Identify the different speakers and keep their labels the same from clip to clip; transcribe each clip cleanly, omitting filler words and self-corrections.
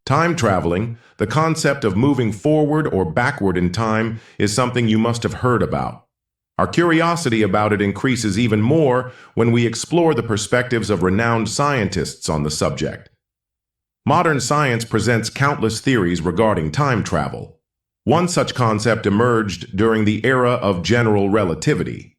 Speaker 1: Time traveling, the concept of moving forward or backward in time, is something you must have heard about. Our curiosity about it increases even more when we explore the perspectives of renowned scientists on the subject. Modern science presents countless theories regarding time travel. One such concept emerged during the era of general relativity,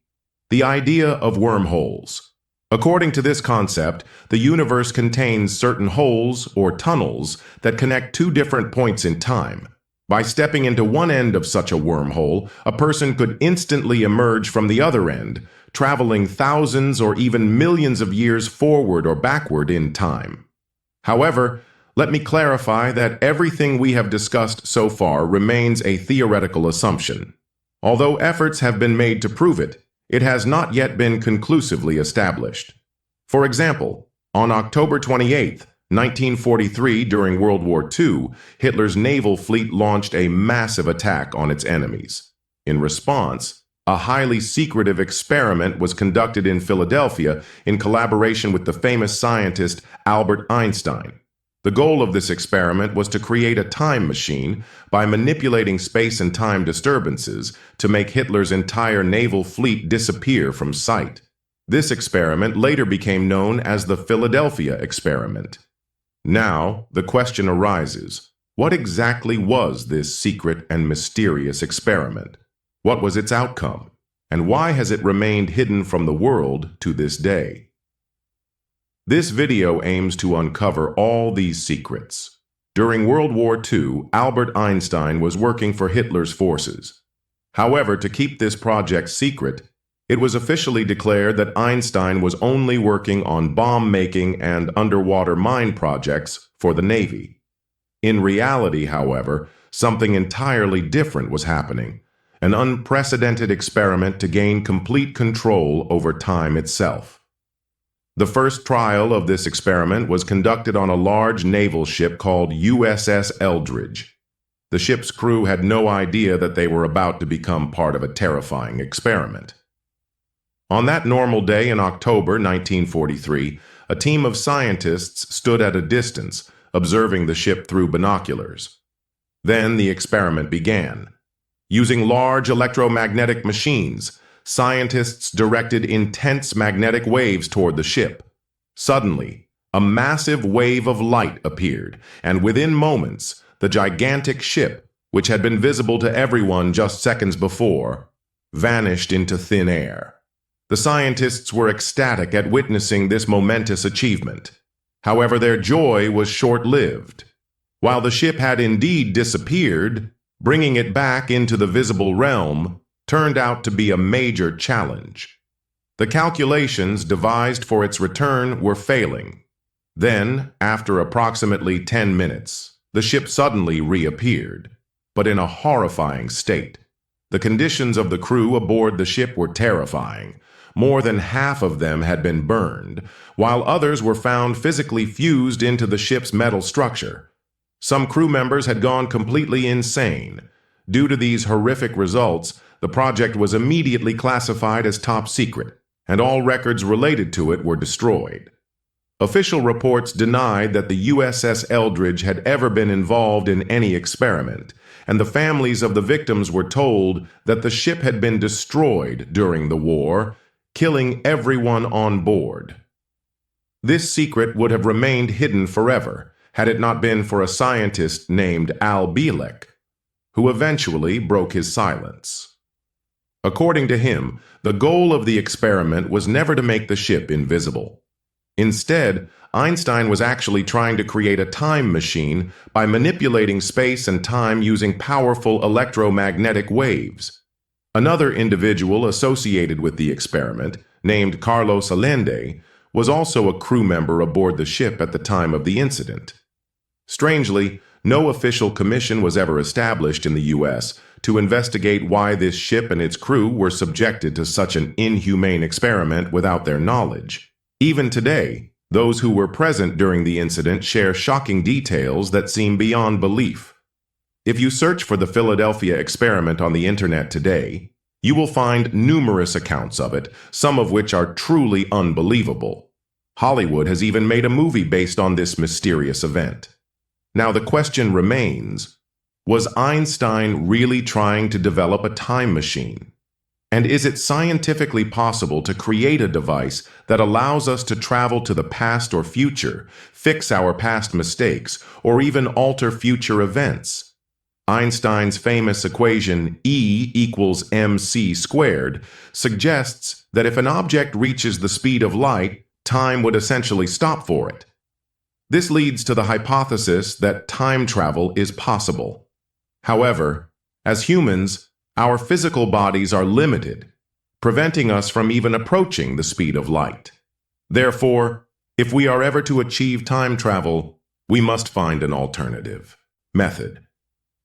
Speaker 1: the idea of wormholes. According to this concept, the universe contains certain holes or tunnels that connect two different points in time. By stepping into one end of such a wormhole, a person could instantly emerge from the other end, traveling thousands or even millions of years forward or backward in time. However, let me clarify that everything we have discussed so far remains a theoretical assumption. Although efforts have been made to prove it, it has not yet been conclusively established. For example, on October 28, 1943, during World War II, Hitler's naval fleet launched a massive attack on its enemies. In response, a highly secretive experiment was conducted in Philadelphia in collaboration with the famous scientist Albert Einstein. The goal of this experiment was to create a time machine by manipulating space and time disturbances to make Hitler's entire naval fleet disappear from sight. This experiment later became known as the Philadelphia experiment. Now, the question arises, what exactly was this secret and mysterious experiment? What was its outcome? And why has it remained hidden from the world to this day? This video aims to uncover all these secrets. During World War II, Albert Einstein was working for Hitler's forces. However, to keep this project secret, it was officially declared that Einstein was only working on bomb-making and underwater mine projects for the Navy. In reality, however, something entirely different was happening, an unprecedented experiment to gain complete control over time itself. The first trial of this experiment was conducted on a large naval ship called USS Eldridge. The ship's crew had no idea that they were about to become part of a terrifying experiment. On that normal day in October 1943, a team of scientists stood at a distance, observing the ship through binoculars. Then the experiment began. Using large electromagnetic machines, scientists directed intense magnetic waves toward the ship. Suddenly, a massive wave of light appeared, and within moments, the gigantic ship, which had been visible to everyone just seconds before, vanished into thin air. The scientists were ecstatic at witnessing this momentous achievement. However, their joy was short-lived. While the ship had indeed disappeared, bringing it back into the visible realm turned out to be a major challenge. The calculations devised for its return were failing. Then, after approximately 10 minutes, the ship suddenly reappeared, but in a horrifying state. The conditions of the crew aboard the ship were terrifying. More than half of them had been burned, while others were found physically fused into the ship's metal structure. Some crew members had gone completely insane. Due to these horrific results, the project was immediately classified as top secret, and all records related to it were destroyed. Official reports denied that the USS Eldridge had ever been involved in any experiment, and the families of the victims were told that the ship had been destroyed during the war, killing everyone on board. This secret would have remained hidden forever had it not been for a scientist named Al Bielek, who eventually broke his silence. According to him, the goal of the experiment was never to make the ship invisible. Instead, Einstein was actually trying to create a time machine by manipulating space and time using powerful electromagnetic waves. Another individual associated with the experiment, named Carlos Allende, was also a crew member aboard the ship at the time of the incident. Strangely, no official commission was ever established in the U.S. to investigate why this ship and its crew were subjected to such an inhumane experiment without their knowledge. Even today, those who were present during the incident share shocking details that seem beyond belief. If you search for the Philadelphia experiment on the internet today, you will find numerous accounts of it, some of which are truly unbelievable. Hollywood has even made a movie based on this mysterious event. Now the question remains, was Einstein really trying to develop a time machine? And is it scientifically possible to create a device that allows us to travel to the past or future, fix our past mistakes, or even alter future events? Einstein's famous equation E equals mc squared suggests that if an object reaches the speed of light, time would essentially stop for it. This leads to the hypothesis that time travel is possible. However, as humans, our physical bodies are limited, preventing us from even approaching the speed of light. Therefore, if we are ever to achieve time travel, we must find an alternative method.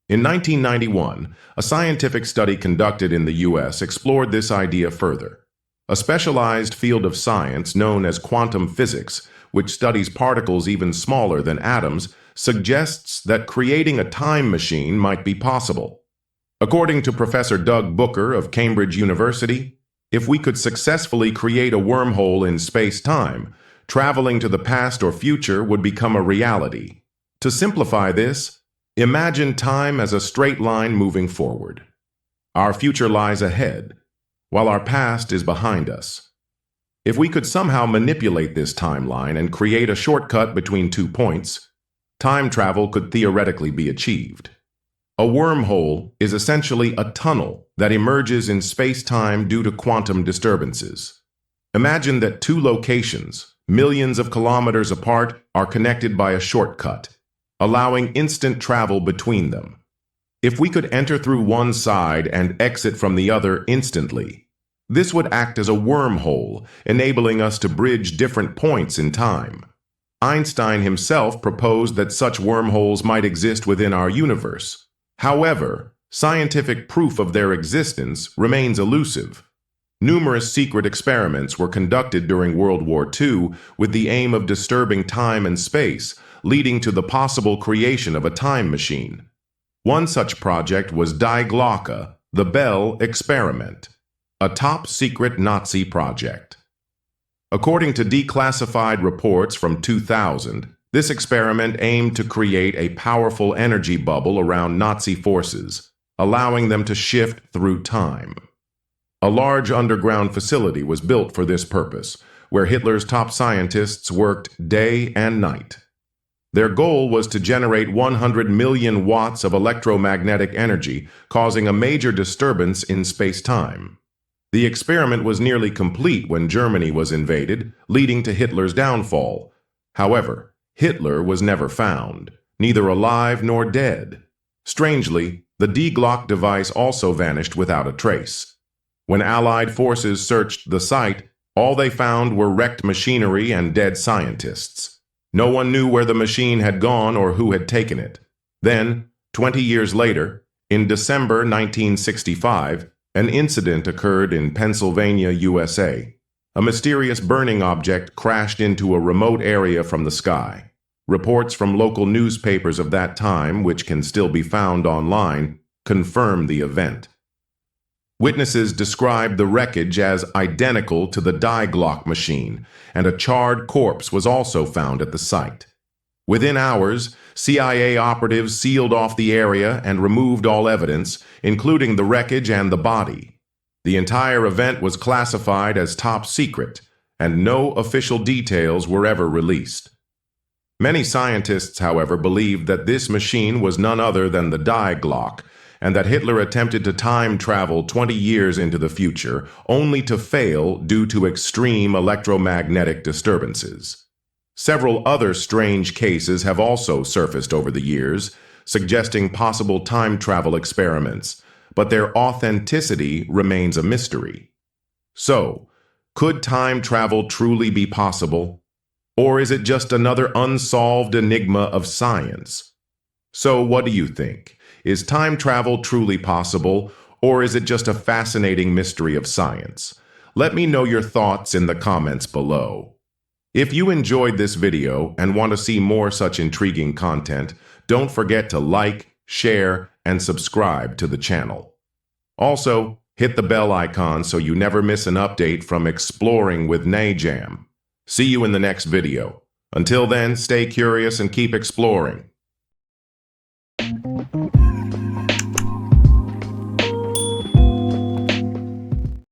Speaker 1: In 1991, a scientific study conducted in the US explored this idea further. A specialized field of science known as quantum physics, which studies particles even smaller than atoms, suggests that creating a time machine might be possible. According to Professor Doug Booker of Cambridge University, if we could successfully create a wormhole in space-time, traveling to the past or future would become a reality. To simplify this, imagine time as a straight line moving forward. Our future lies ahead, while our past is behind us. If we could somehow manipulate this timeline and create a shortcut between 2 points, time travel could theoretically be achieved. A wormhole is essentially a tunnel that emerges in space-time due to quantum disturbances. Imagine that 2 locations, millions of kilometers apart, are connected by a shortcut, allowing instant travel between them. If we could enter through one side and exit from the other instantly, this would act as a wormhole, enabling us to bridge different points in time. Einstein himself proposed that such wormholes might exist within our universe. However, scientific proof of their existence remains elusive. Numerous secret experiments were conducted during World War II with the aim of disturbing time and space, leading to the possible creation of a time machine. One such project was Die Glocke, the Bell Experiment, a top-secret Nazi project. According to declassified reports from 2000, this experiment aimed to create a powerful energy bubble around Nazi forces, allowing them to shift through time. A large underground facility was built for this purpose, where Hitler's top scientists worked day and night. Their goal was to generate 100 million watts of electromagnetic energy, causing a major disturbance in space-time. The experiment was nearly complete when Germany was invaded, leading to Hitler's downfall. However, Hitler was never found, neither alive nor dead. Strangely, the Die Glocke device also vanished without a trace. When Allied forces searched the site, all they found were wrecked machinery and dead scientists. No one knew where the machine had gone or who had taken it. Then, 20 years later, in December 1965, an incident occurred in Pennsylvania, USA. A mysterious burning object crashed into a remote area from the sky. Reports from local newspapers of that time, which can still be found online, confirm the event. Witnesses described the wreckage as identical to the Die Glocke machine, and a charred corpse was also found at the site. Within hours, CIA operatives sealed off the area and removed all evidence, including the wreckage and the body. The entire event was classified as top secret, and no official details were ever released. Many scientists, however, believed that this machine was none other than the Die Glocke, and that Hitler attempted to time travel 20 years into the future, only to fail due to extreme electromagnetic disturbances. Several other strange cases have also surfaced over the years, suggesting possible time travel experiments, but their authenticity remains a mystery. So, could time travel truly be possible? Or is it just another unsolved enigma of science? So, what do you think? Is time travel truly possible, or is it just a fascinating mystery of science? Let me know your thoughts in the comments below. If you enjoyed this video and want to see more such intriguing content, don't forget to like, share, and subscribe to the channel. Also, hit the bell icon so you never miss an update from Exploring with Najam. See you in the next video. Until then, stay curious and keep exploring.